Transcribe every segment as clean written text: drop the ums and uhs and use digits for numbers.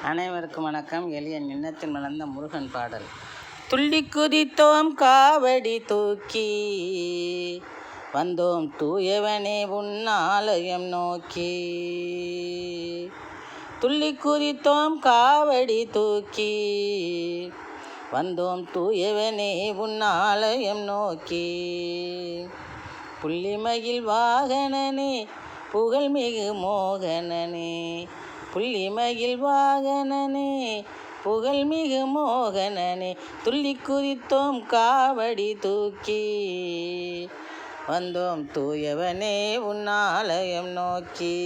அனைவருக்கும் வணக்கம். எளிய நின்னத்தில் மலர்ந்த முருகன் பாடல். துள்ளி குதித்தோம் காவடி தூக்கி, வந்தோம் தூயவனே உன் ஆலயம் நோக்கி. துள்ளி குதித்தோம் காவடி தூக்கி, வந்தோம் தூயவனே உன் ஆலயம் நோக்கி. புள்ளிமயில் வாகனனே புகழ்மிகு மோகனனே, புள்ளிமயில் வாகனனே புகழ்மிகு மோகனனே, துள்ளி குதித்தோம் காவடி தூக்கி, வந்தோம் தூயவனே உன் ஆலயம் நோக்கி.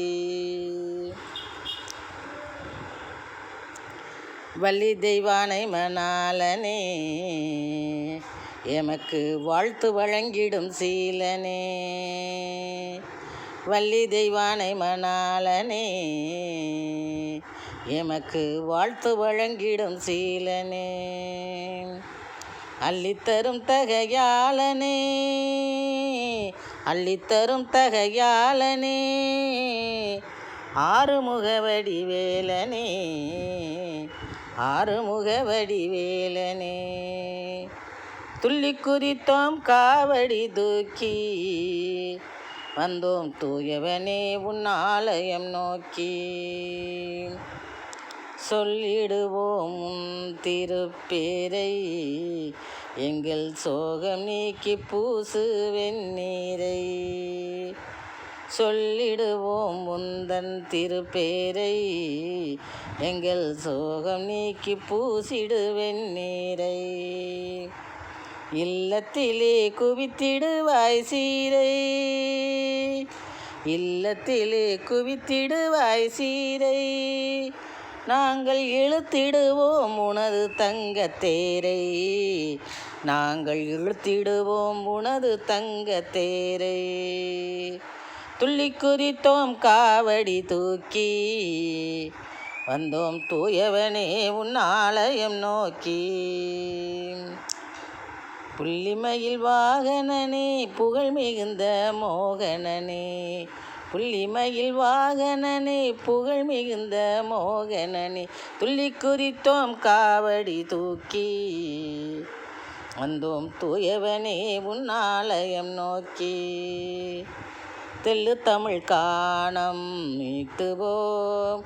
வள்ளி தெய்வானை மணாளனே, எமக்கு வாழ்த்து வழங்கிடும் சீலனே. வள்ளி தெய்வானை மணாளனே, எமக்கு வாழ்த்து வழங்கிடும் சீலனே. அள்ளித்தரும் தகையாளனே, அள்ளித்தரும் தகையாளனே, ஆறுமுக வடிவேலனே, ஆறுமுக வடிவேலனே. துள்ளி குதித்தோம் காவடி தூக்கி, வந்தோம் தூயவனே உன் ஆலயம் நோக்கி. சொல்லிடுவோம் உன் திருப்பேரை, எங்கள் சோகம் நீக்கி பூசு வெந்நீரை. சொல்லிடுவோம் உந்தன் திருப்பேரை, எங்கள் சோகம் நீக்கி பூசிடு வெந்நீரை. இல்லத்திலே குவித்திடுவாய் சீரை, இல்லத்திலே குவித்திடுவாய் சீரை. நாங்கள் இழுத்திடுவோம் உனது தங்கத்தேரை, நாங்கள் இழுத்திடுவோம் உனது தங்கத்தேரை. துள்ளி குதித்தோம் காவடி தூக்கி, வந்தோம் தூயவனே உன் ஆலயம் நோக்கி. புள்ளிமயில் வாகனனே புகழ் மிகுந்த மோகனனே, புள்ளிமயில் வாகனனே புகழ் மிகுந்த மோகனனே, துள்ளி குதித்தோம் காவடி தூக்கி, வந்தோம் தூயவனே உன் ஆலயம் நோக்கி. தெள்ளு தமிழ் காணம் மீட்டுவோம்,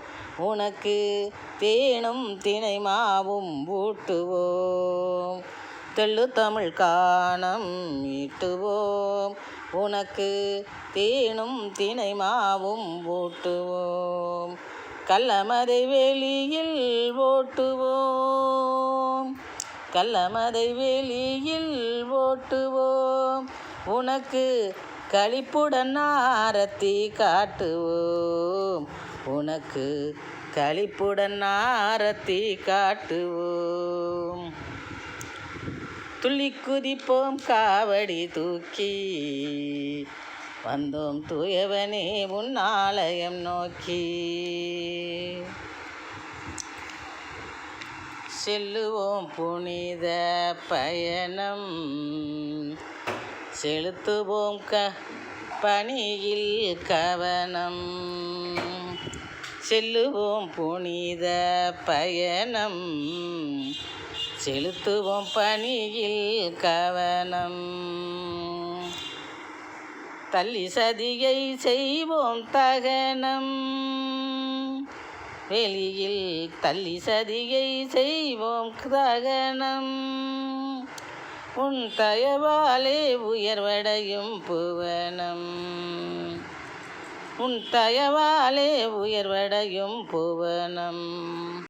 உனக்கு தேனும் தினை மாவும் ஊட்டுவோம். தெள்ளு தமிழ் காணம் மீட்டுவோம், உனக்கு தேனும் தினை மாவும் ஊட்டுவோம். கள்ளமதை வெளியில் ஓட்டுவோம், கள்ளமதை வெளியில் ஓட்டுவோம். உனக்கு களிப்புடன் ஆரத்தி காட்டுவோம், உனக்கு களிப்புடன் ஆரத்தி காட்டுவோம். துள்ளி குதிப்போம் காவடி தூக்கி, வந்தோம் தூயவனே உன் ஆலயம் நோக்கி. செல்லுவோம் புனித பயணம், செலுத்துவோம் பணியில் கவனம். செல்லுவோம் புனித பயணம், செலுத்துவோம் பணியில் கவனம். தள்ளி சதியை செய்வோம் தகனம், வெளியில் தள்ளி சதியை செய்வோம் தகனம். உன் தயவாலே உயர்வடையும் புவனம், உன் தயவாலே உயர்வடையும் புவனம்.